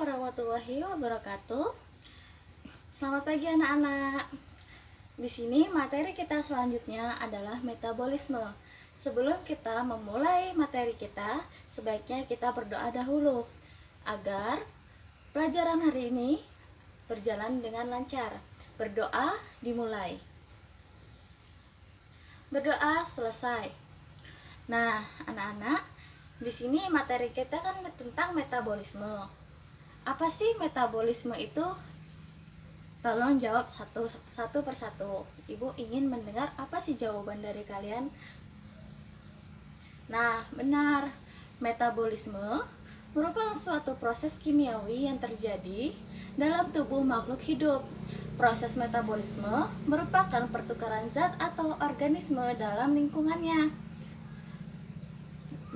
warahmatullahi wabarakatuh. Selamat pagi anak-anak. Di sini materi kita selanjutnya adalah metabolisme. Sebelum kita memulai materi kita, sebaiknya kita berdoa dahulu agar pelajaran hari ini berjalan dengan lancar. Berdoa dimulai. Berdoa selesai. Nah, anak-anak, di sini materi kita kan tentang metabolisme. Apa sih metabolisme itu? Tolong jawab satu persatu. Ibu ingin mendengar apa sih jawaban dari kalian. Nah, benar. Metabolisme merupakan suatu proses kimiawi yang terjadi dalam tubuh makhluk hidup. Proses metabolisme merupakan pertukaran zat atau organisme dalam lingkungannya.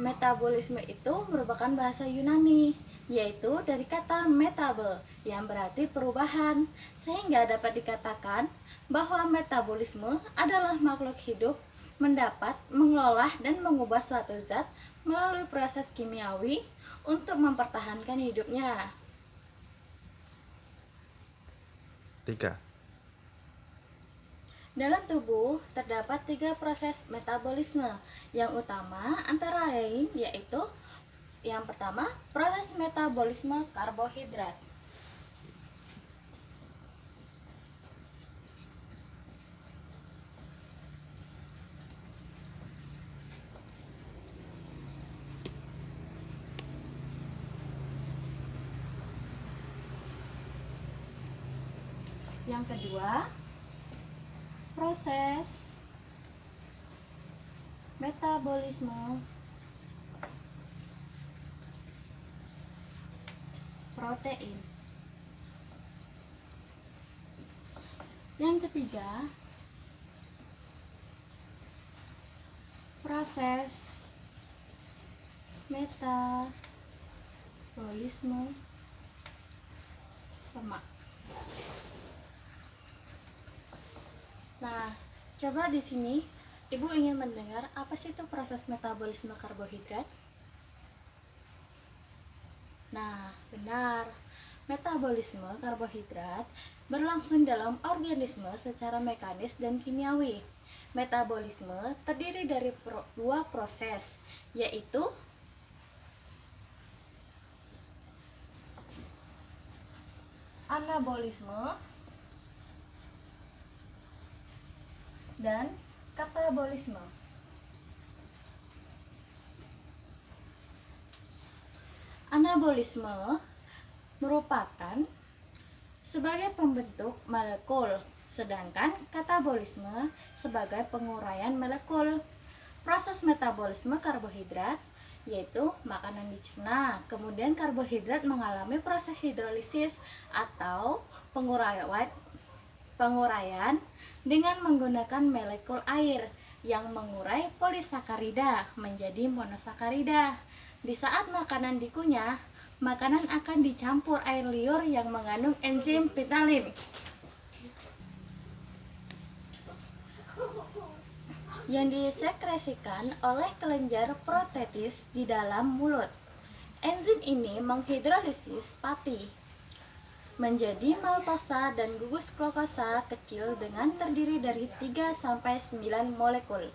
Metabolisme itu merupakan bahasa Yunani, yaitu dari kata metabel yang berarti perubahan, sehingga dapat dikatakan bahwa metabolisme adalah makhluk hidup mendapat, mengelola, dan mengubah suatu zat melalui proses kimiawi untuk mempertahankan hidupnya. 3. Dalam tubuh terdapat 3 proses metabolisme yang utama antara lain yaitu yang pertama, proses metabolisme karbohidrat. Yang kedua, proses metabolisme protein. Yang ketiga, proses metabolisme lemak. Nah, coba di sini Ibu ingin mendengar apa sih itu proses metabolisme karbohidrat? Nah, benar. Metabolisme karbohidrat berlangsung dalam organisme secara mekanis dan kimiawi. Metabolisme terdiri dari dua proses, yaitu anabolisme dan katabolisme. Anabolisme merupakan sebagai pembentuk molekul, sedangkan katabolisme sebagai penguraian molekul. Proses metabolisme karbohidrat yaitu makanan dicerna, kemudian karbohidrat mengalami proses hidrolisis atau penguraian dengan menggunakan molekul air yang mengurai polisakarida menjadi monosakarida. Di saat makanan dikunyah, makanan akan dicampur air liur yang mengandung enzim ptyalin yang disekresikan oleh kelenjar protetis di dalam mulut. Enzim ini menghidrolisis pati menjadi maltosa dan gugus glukosa kecil dengan terdiri dari 3-9 molekul.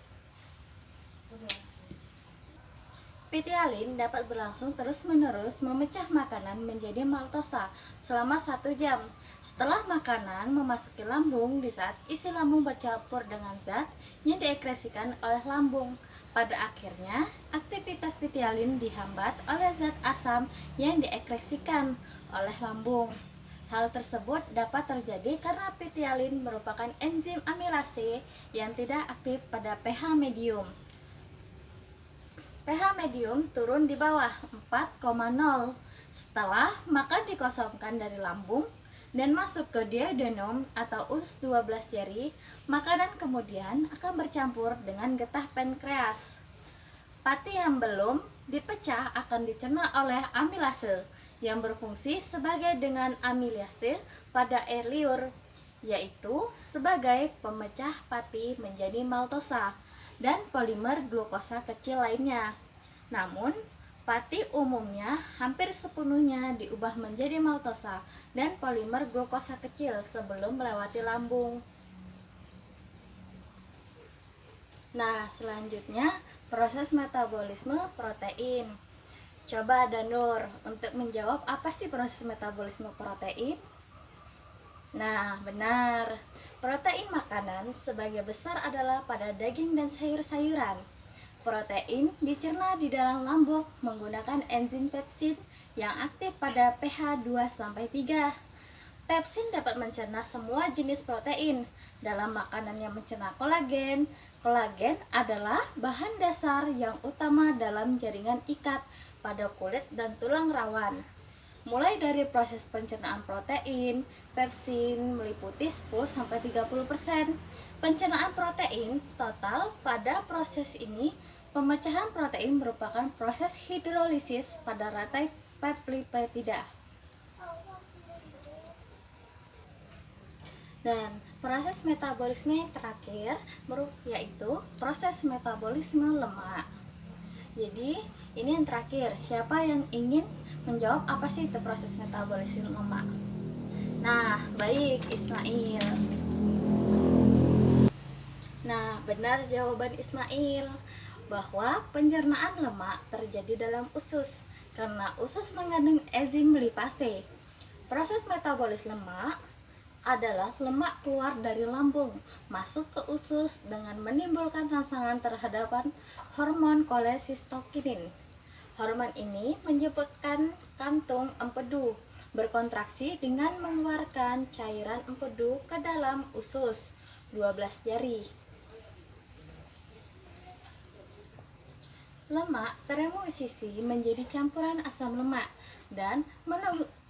Ptyalin dapat berlangsung terus-menerus memecah makanan menjadi maltosa selama 1 jam. Setelah makanan memasuki lambung, di saat isi lambung bercampur dengan zat yang diekskresikan oleh lambung, pada akhirnya aktivitas ptyalin dihambat oleh zat asam yang diekskresikan oleh lambung. Hal tersebut dapat terjadi karena ptyalin merupakan enzim amilase yang tidak aktif pada pH medium. pH medium turun di bawah 4,0 setelah makan dikosongkan dari lambung dan masuk ke duodenum atau usus 12 jari. Makanan kemudian akan bercampur dengan getah pankreas. Pati yang belum dipecah akan dicerna oleh amilase yang berfungsi sebagai dengan amilase pada air liur, yaitu sebagai pemecah pati menjadi maltosa dan polimer glukosa kecil lainnya. Namun, Pati umumnya hampir sepenuhnya diubah menjadi maltosa dan polimer glukosa kecil sebelum melewati lambung. Nah, selanjutnya proses metabolisme protein. Coba Danur untuk menjawab apa sih proses metabolisme protein? Nah, benar. Protein makanan sebagian besar adalah pada daging dan sayur-sayuran. Protein dicerna di dalam lambung menggunakan enzim pepsin yang aktif pada pH 2-3. Pepsin dapat mencerna semua jenis protein dalam makanan yang mencerna kolagen. Kolagen adalah bahan dasar yang utama dalam jaringan ikat pada kulit dan tulang rawan. Mulai dari proses pencernaan protein, pepsin meliputi 10-30%. Pencernaan protein total pada proses ini, pemecahan protein merupakan proses hidrolisis pada rantai peptida. Dan proses metabolisme yang terakhir yaitu proses metabolisme lemak. Jadi ini yang terakhir, siapa yang ingin menjawab apa sih itu proses metabolisme lemak? Nah, baik Ismail. Nah, benar jawaban Ismail bahwa pencernaan lemak terjadi dalam usus karena usus mengandung enzim lipase. Proses metabolis lemak adalah lemak keluar dari lambung masuk ke usus dengan menimbulkan rangsangan terhadap hormon kolesistokinin. Hormon ini menyebabkan kantung empedu berkontraksi dengan mengeluarkan cairan empedu ke dalam usus 12 jari. Lemak teremulsisi menjadi campuran asam lemak dan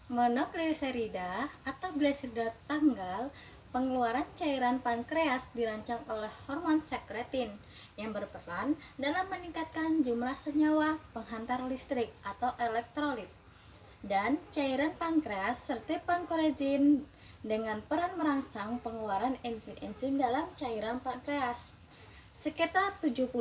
monogliserida atau gliserida tanggal. Pengeluaran cairan pankreas dirancang oleh hormon sekretin yang berperan dalam meningkatkan jumlah senyawa penghantar listrik atau elektrolit. Dan cairan pankreas serta pankorezin dengan peran merangsang pengeluaran enzim-enzim dalam cairan pankreas. Sekitar 70%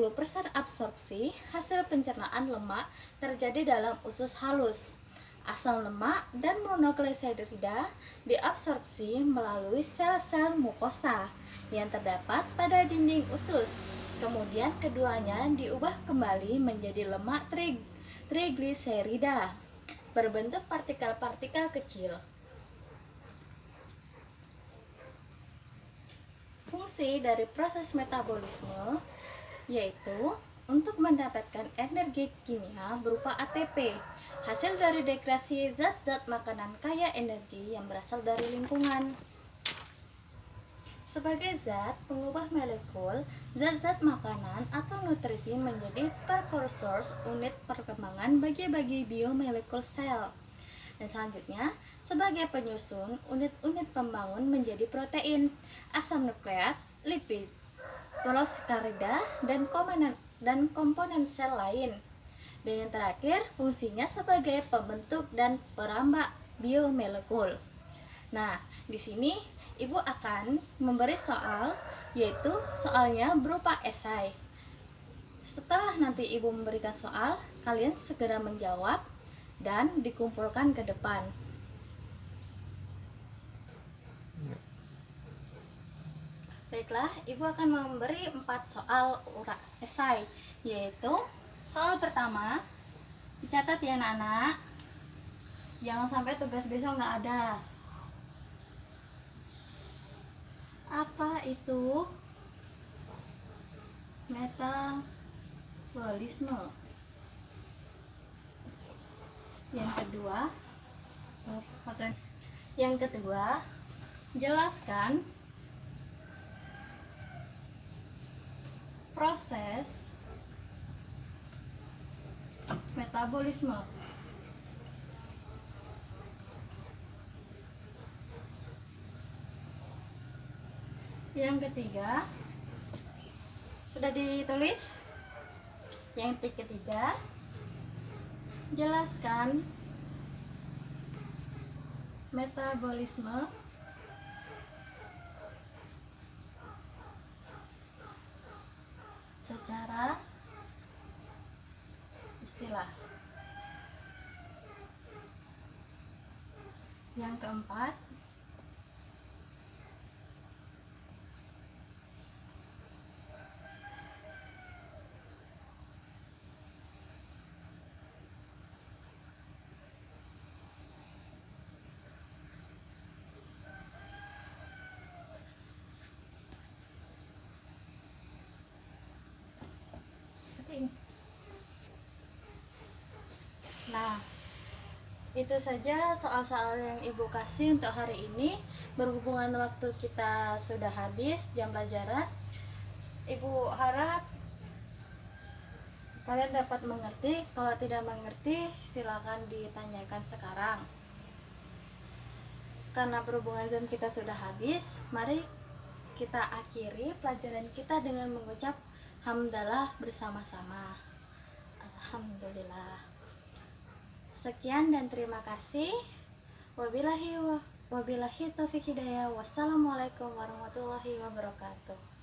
absorpsi hasil pencernaan lemak terjadi dalam usus halus. Asam lemak dan monogliserida diabsorpsi melalui sel-sel mukosa yang terdapat pada dinding usus. Kemudian keduanya diubah kembali menjadi lemak trigliserida berbentuk partikel-partikel kecil. Fungsi dari proses metabolisme yaitu untuk mendapatkan energi kimia berupa ATP, hasil dari degradasi zat-zat makanan kaya energi yang berasal dari lingkungan. Sebagai zat pengubah molekul, zat-zat makanan atau nutrisi menjadi precursors unit perkembangan bagi biomolekul sel. Dan selanjutnya, sebagai penyusun, unit-unit pembangun menjadi protein, asam nukleat, lipid, polosakarida, dan komponen sel lain. Dan yang terakhir, fungsinya sebagai pembentuk dan perambah biomolekul. Nah, di sini Ibu akan memberi soal, yaitu soalnya berupa esai. Setelah nanti Ibu memberikan soal, kalian segera menjawab dan dikumpulkan ke depan. Baiklah, Ibu akan memberi 4 soal esai, yaitu soal pertama, dicatat ya anak-anak, jangan sampai tugas besok nggak ada. Apa itu metabolisme? Yang kedua, jelaskan proses metabolisme. Yang ketiga, sudah ditulis? Yang ketiga, jelaskan metabolisme secara istilah. Yang keempat, nah, itu saja soal-soal yang Ibu kasih untuk hari ini. Berhubungan waktu kita sudah habis jam pelajaran, Ibu harap kalian dapat mengerti. Kalau tidak mengerti, silakan ditanyakan sekarang. Karena berhubungan jam kita sudah habis, mari kita akhiri pelajaran kita dengan mengucap hamdalah bersama-sama. Alhamdulillah. Sekian dan terima kasih. Wabillahi taufiq hidayah. Wassalamualaikum warahmatullahi wabarakatuh.